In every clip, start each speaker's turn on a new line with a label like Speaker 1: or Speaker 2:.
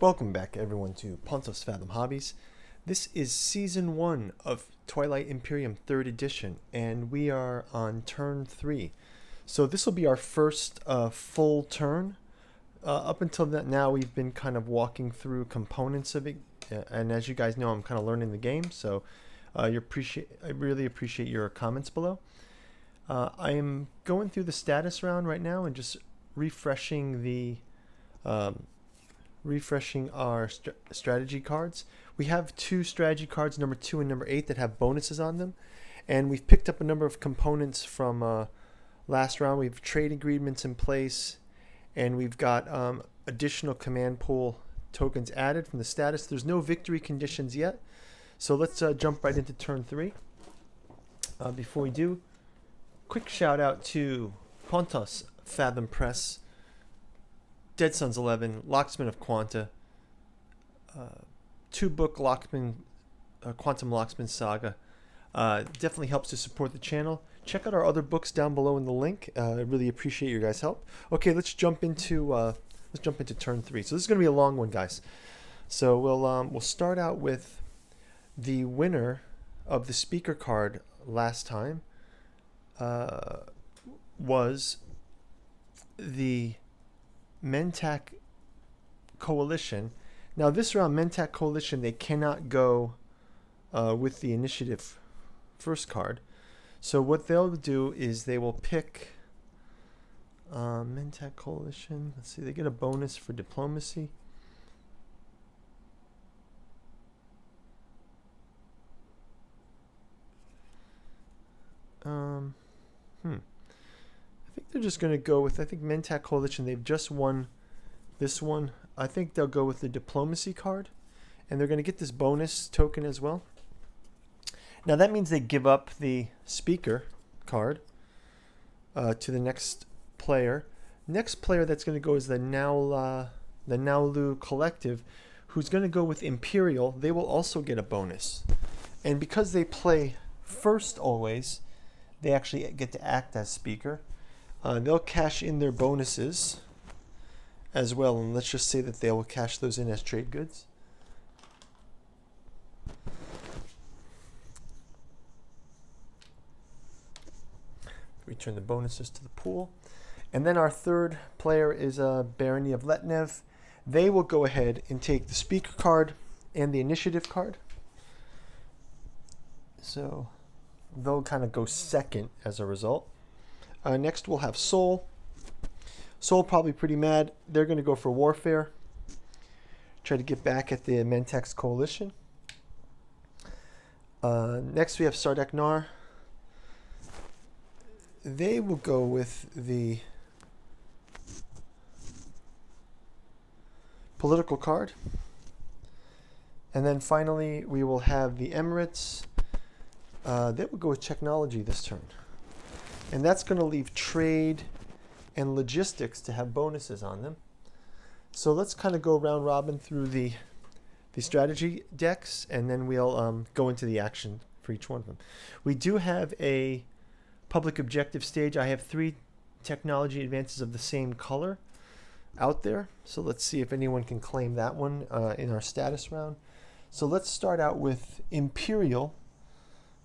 Speaker 1: Welcome back everyone to Pontos Fathom Hobbies. This is Season 1 of Twilight Imperium 3rd Edition, and we are on turn 3. So this will be our first full turn. Up until now we've been kind of walking through components of it, and as you guys know I'm kind of learning the game, so I really appreciate your comments below. I am going through the status round right now and just refreshing our strategy cards. We have two strategy cards, number 2 and number 8, that have bonuses on them, and we've picked up a number of components from last round. We have trade agreements in place, and we've got additional command pool tokens added from the status. There's no victory conditions yet, so let's jump right into turn 3. Before we do, quick shout out to Pontos Fathom Press, Dead Sons 11, Locksmith of Quanta, 2-book Quantum Locksmith Saga. Definitely helps to support the channel. Check out our other books down below in the link. I really appreciate your guys' help. Okay, let's jump into turn 3. So this is going to be a long one, guys. So we'll start out with the winner of the speaker card last time. Was the Mentak Coalition. Now this round, Mentak Coalition, they cannot go with the initiative first card. So what they'll do is they will pick Mentak Coalition. Let's see, they get a bonus for diplomacy. I think they're just going to go with, I think Mentak Coalition, they've just won this one. I think they'll go with the diplomacy card, and they're going to get this bonus token as well. Now that means they give up the speaker card to the next player. Next player that's going to go is the Naulu Collective, who's going to go with Imperial. They will also get a bonus. And because they play first always, they actually get to act as speaker. They'll cash in their bonuses as well, and let's just say that they will cash those in as trade goods. Return the bonuses to the pool. And then our third player is Barony of Letnev. They will go ahead and take the speaker card and the initiative card. So they'll kind of go second as a result. Next we'll have Soul. Soul probably pretty mad. They're going to go for Warfare. Try to get back at the Mentak's Coalition. Next we have Sardak Nar. They will go with the political card. And then finally we will have the Emirates. They will go with technology this turn. And that's going to leave trade and logistics to have bonuses on them. So let's kind of go round robin through the strategy decks, and then we'll go into the action for each one of them. We do have a public objective stage. I have 3 technology advances of the same color out there. So let's see if anyone can claim that one in our status round. So let's start out with Imperial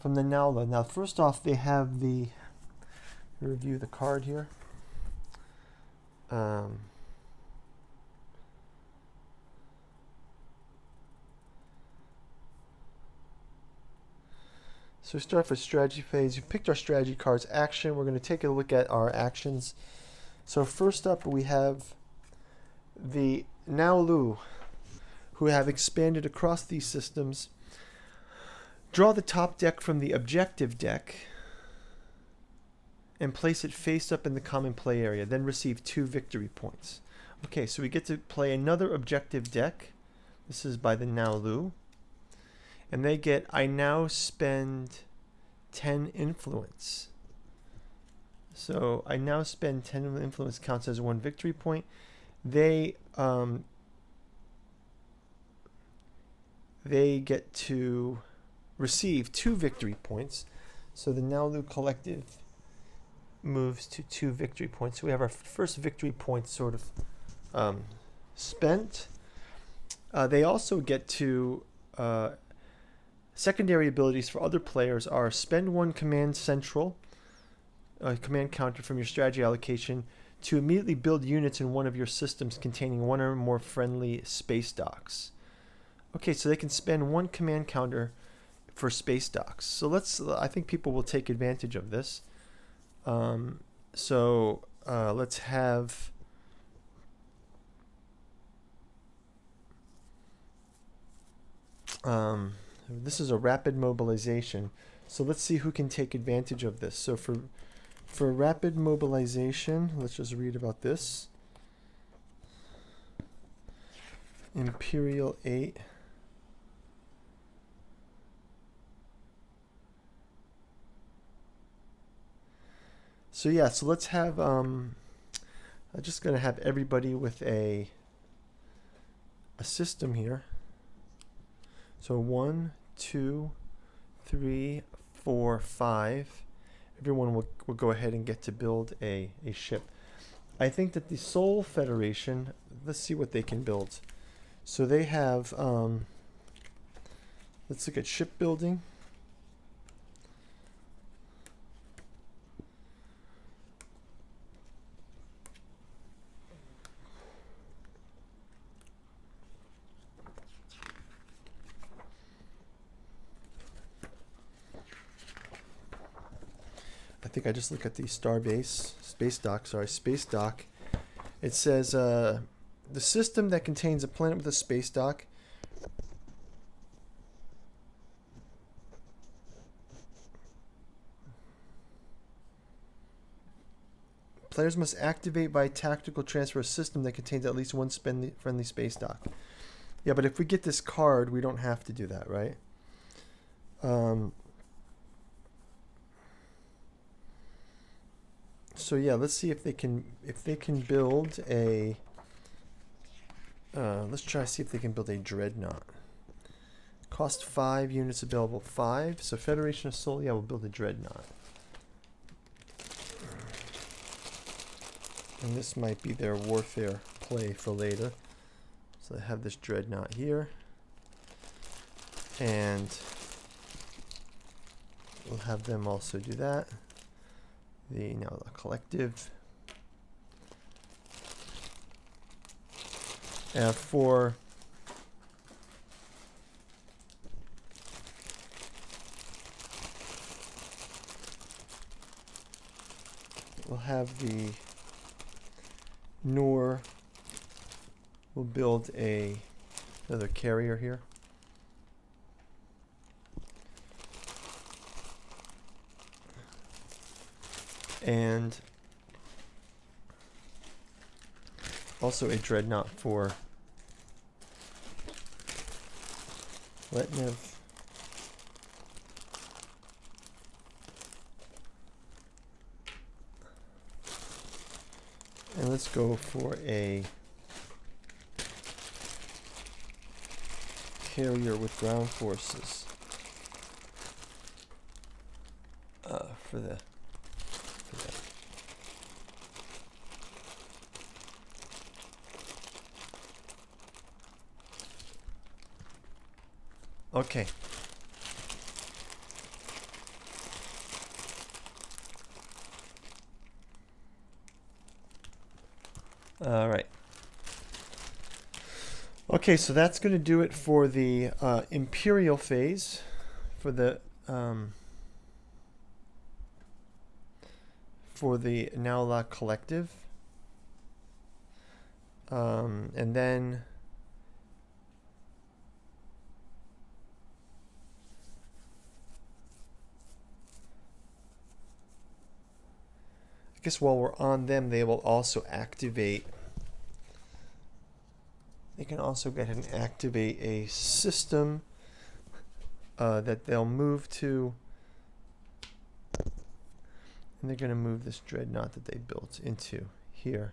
Speaker 1: from the Naula. Now first off, they have the, review the card here. So we start with strategy phase. You've picked our strategy cards. Action, we're going to take a look at our actions. So first up we have the Naulu, who have expanded across these systems. Draw the top deck from the objective deck and place it face up in the common play area, then receive 2 victory points. Okay, so we get to play another objective deck. This is by the Naulu. And they get, I now spend 10 influence. So I now spend 10 influence, counts as 1 victory point. They get to receive 2 victory points. So the Naulu Collective moves to 2 victory points. So we have our first victory point sort of spent. They also get to secondary abilities for other players are spend one command central, command counter from your strategy allocation to immediately build units in one of your systems containing one or more friendly space docks. Okay, so they can spend one command counter for space docks. So I think people will take advantage of this. Let's have this is a rapid mobilization. So let's see who can take advantage of this. So for rapid mobilization, let's just read about this. Imperial 8. So yeah, so let's have I'm just gonna have everybody with a system here. So 1, 2, 3, 4, 5. Everyone will go ahead and get to build a ship. I think that the Sol Federation, let's see what they can build. So they have, let's look at shipbuilding. I think I just look at the space dock. It says the system that contains a planet with a space dock players must activate by tactical transfer a system that contains at least one friendly space dock. Yeah, but if we get this card, we don't have to do that, right? So yeah, let's see if they can build a. Let's try to see if they can build a dreadnought. Cost 5 units available. 5. So Federation of Sol, yeah, we'll build a dreadnought. And this might be their warfare play for later. So I have this dreadnought here, and we'll have them also do that. Now the collective. For we'll have the Noor. We'll build another carrier here. And also a dreadnought for Letnev. And let's go for a carrier with ground forces for that. Okay. All right. Okay, so that's going to do it for the Imperial phase, for the Naula Collective, and then I guess while we're on them, they will also activate. They can also go ahead and activate a system that they'll move to. And they're going to move this dreadnought that they built into here.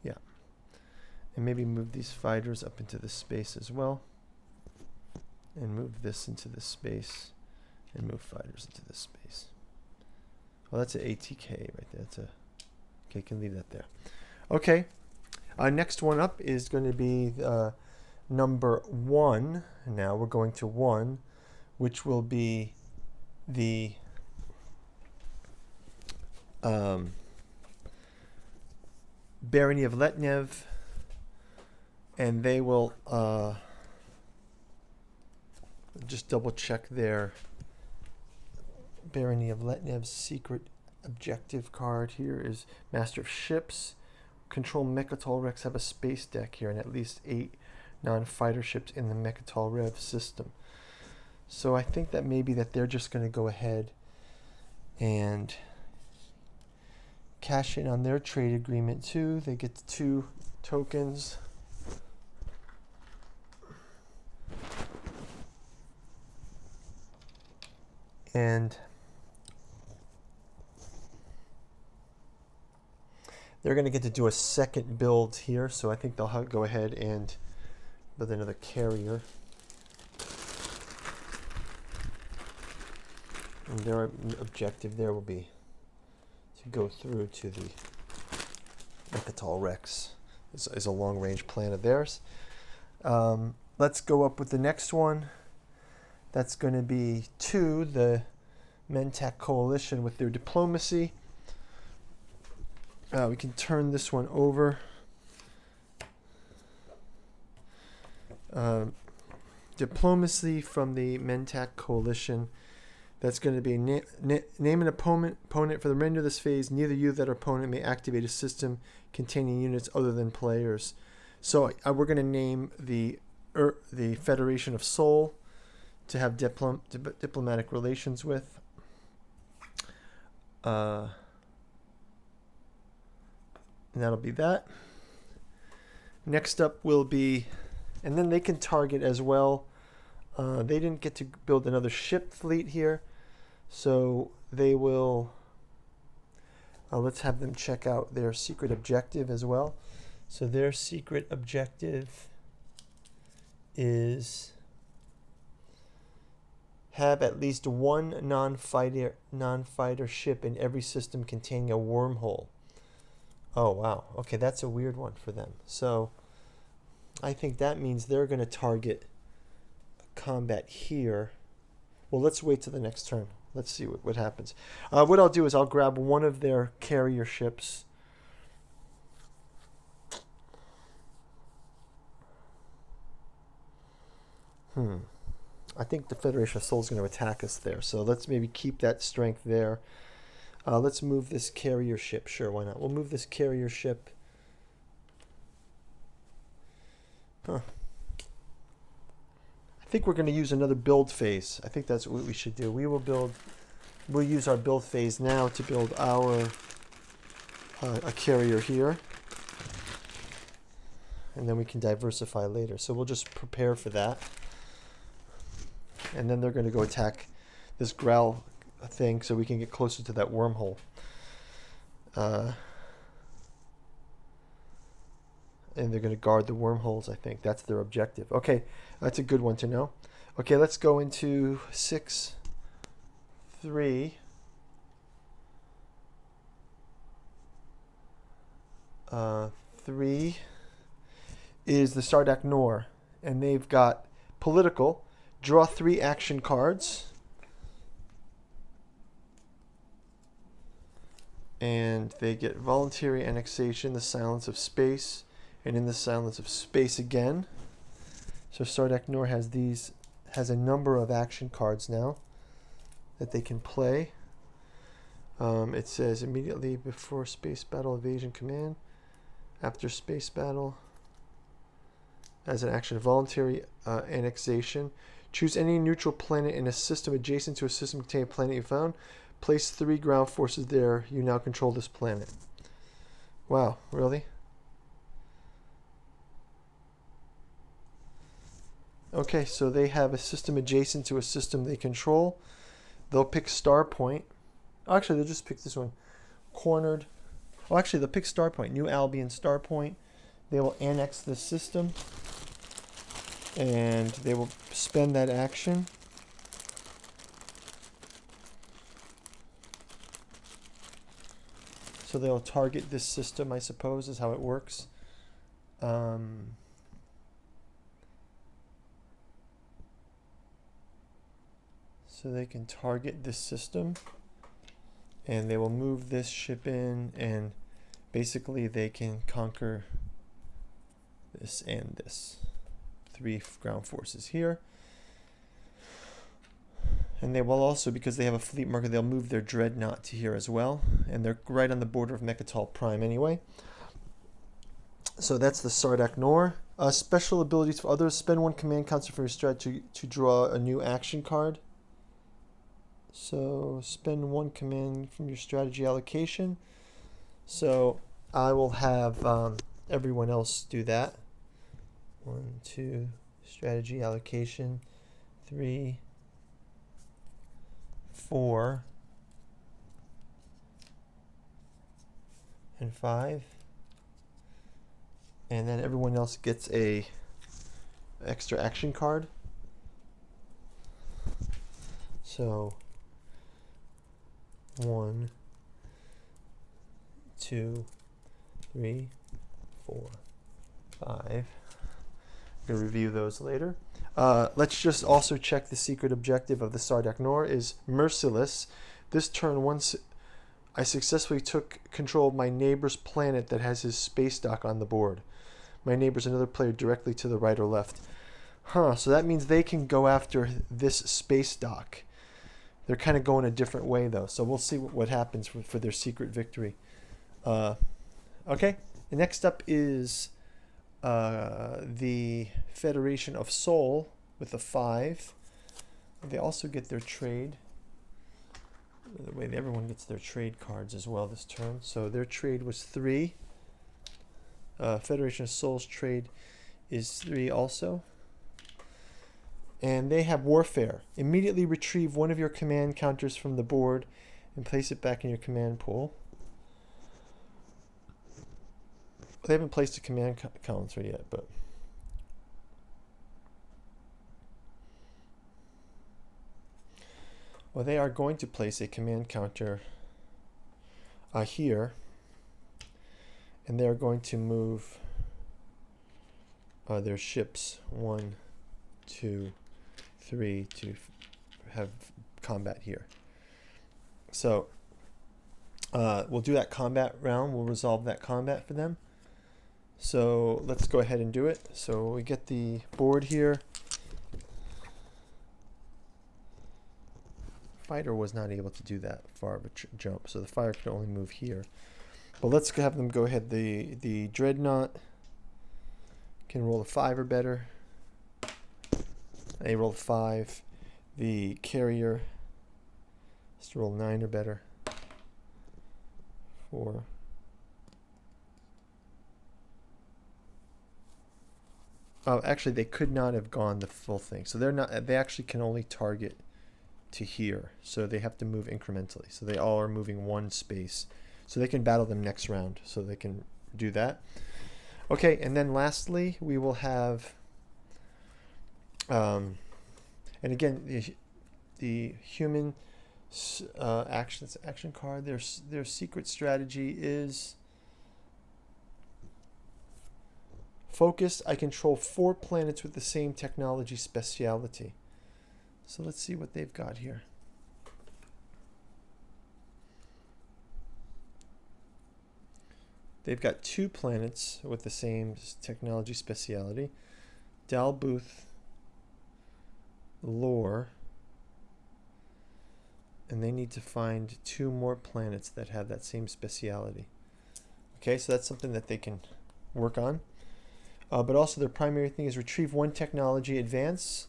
Speaker 1: Yeah. And maybe move these fighters up into the space as well. And move this into the space. and move fighters into this space. Well, that's an ATK right there. That's a okay. Can leave that there. Okay. Next one up is going to be number 1. Now we're going to 1, which will be the Barony of Letnev, and they will just double check their Barony of Letnev's secret objective card. Here is Master of Ships. Control Mechatol Rex have a space deck here and at least 8 non-fighter ships in the Mechatol Rev system. So I think that maybe that they're just going to go ahead and cash in on their trade agreement too. They get the 2 tokens. And they're going to get to do a second build here, so I think they'll go ahead and build another carrier. And their objective there will be to go through to the Mechatol Rex. Is a long-range plan of theirs. Let's go up with the next one. That's going to be 2, the Mentak Coalition with their diplomacy. We can turn this one over. Diplomacy from the Mentak Coalition. That's going to be name an opponent for the remainder of this phase. Neither you that opponent may activate a system containing units other than players. So we're going to name the Federation of Sol to have diplomatic relations with. And that'll be that. Next up will be, and then they can target as well. They didn't get to build another ship fleet here, so they will, let's have them check out their secret objective as well. So their secret objective is have at least 1 non-fighter ship in every system containing a wormhole. Oh, wow. Okay, that's a weird one for them. So I think that means they're going to target combat here. Well, let's wait till the next turn. Let's see what happens. What I'll do is I'll grab one of their carrier ships. I think the Federation of Sol is going to attack us there. So let's maybe keep that strength there. Let's move this carrier ship. Sure, why not? We'll move this carrier ship. I think we're going to use another build phase. I think that's what we should do. We'll use our build phase now to build our a carrier here. And then we can diversify later. So we'll just prepare for that. And then they're going to go attack this Growl thing so we can get closer to that wormhole. And they're going to guard the wormholes, I think. That's their objective. Okay, that's a good one to know. Okay, let's go into 6-3. 3 is the Sardak Nor, and they've got political. Draw 3 action cards. And they get voluntary annexation, the silence of space, and in the silence of space again. So Sardak Nor has a number of action cards now that they can play. It says immediately before space battle, evasion command. After space battle, as an action, voluntary annexation. Choose any neutral planet in a system adjacent to a system containing a planet you found. Place 3 ground forces there. You now control this planet. Wow, really? Okay, so they have a system adjacent to a system they control. They'll pick Starpoint. Oh, actually, they'll just pick this one. Cornered. Oh, actually, they'll pick Starpoint. New Albion Starpoint. They will annex the system. And they will spend that action. So they'll target this system, I suppose, is how it works. So they can target this system, and they will move this ship in, and basically they can conquer this and this. 3 ground forces here. And they will also, because they have a fleet marker, they'll move their dreadnought to here as well. And they're right on the border of Mechatol Prime anyway. So that's the Sardak Nor. Special abilities for others. Spend 1 command counter for your strategy to draw a new action card. So spend 1 command from your strategy allocation. So I will have everyone else do that. 1, 2, strategy allocation. 3, 4, and 5. And then everyone else gets a extra action card. So 1, 2, 3, 4, 5. I'm going to review those later. Let's just also check the secret objective of the Sardak Nor is Merciless. This turn, once I successfully took control of my neighbor's planet that has his space dock on the board. My neighbor's another player directly to the right or left. So that means they can go after this space dock. They're kind of going a different way, though. So we'll see what happens for their secret victory. Okay. The next up is the Federation of Soul with a 5. They also get their trade. The way everyone gets their trade cards as well this turn. So their trade was 3. Federation of Soul's trade is 3 also. And they have Warfare. Immediately retrieve 1 of your command counters from the board and place it back in your command pool. They haven't placed a command counter yet, but well, they are going to place a command counter here, and they are going to move their ships 1, 2, 3 to have combat here. So we'll do that combat round. We'll resolve that combat for them. So let's go ahead and do it. So we get the board here. Fighter was not able to do that far of a jump, so the fighter could only move here. But let's have them go ahead. The dreadnought can roll a 5 or better. They roll a 5. The carrier has to roll 9 or better. 4. Oh, actually, they could not have gone the full thing. So they're not. They actually can only target to here. So they have to move incrementally. So they all are moving 1 space. So they can battle them next round. So they can do that. Okay, and then lastly, we will have. And again, the human action card. Their secret strategy is. Focused, I control 4 planets with the same technology speciality. So let's see what they've got here. They've got 2 planets with the same technology speciality. Dalbooth, Lore, and they need to find 2 more planets that have that same speciality. Okay, so that's something that they can work on. But also their primary thing is retrieve 1 technology advance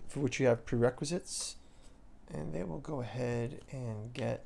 Speaker 1: for which you have prerequisites. And they will go ahead and get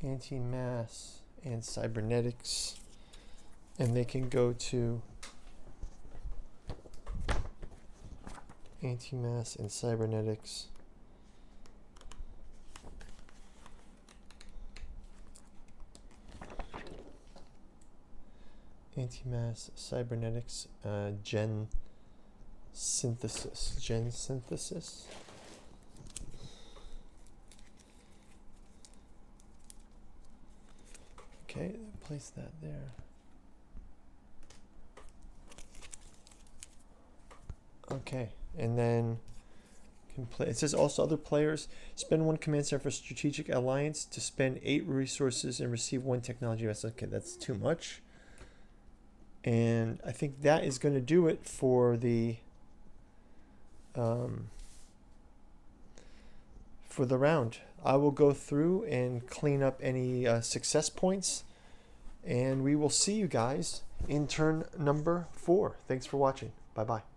Speaker 1: anti-mass and cybernetics. And they can go to anti-mass and cybernetics. Anti-mass, cybernetics, gen synthesis. Okay, place that there. Okay, and then can play. It says also other players spend 1 command center for strategic alliance to spend 8 resources and receive 1 technology. That's okay. That's too much. And I think that is going to do it for the round. I will go through and clean up any success points, and we will see you guys in turn number 4. Thanks for watching. Bye bye.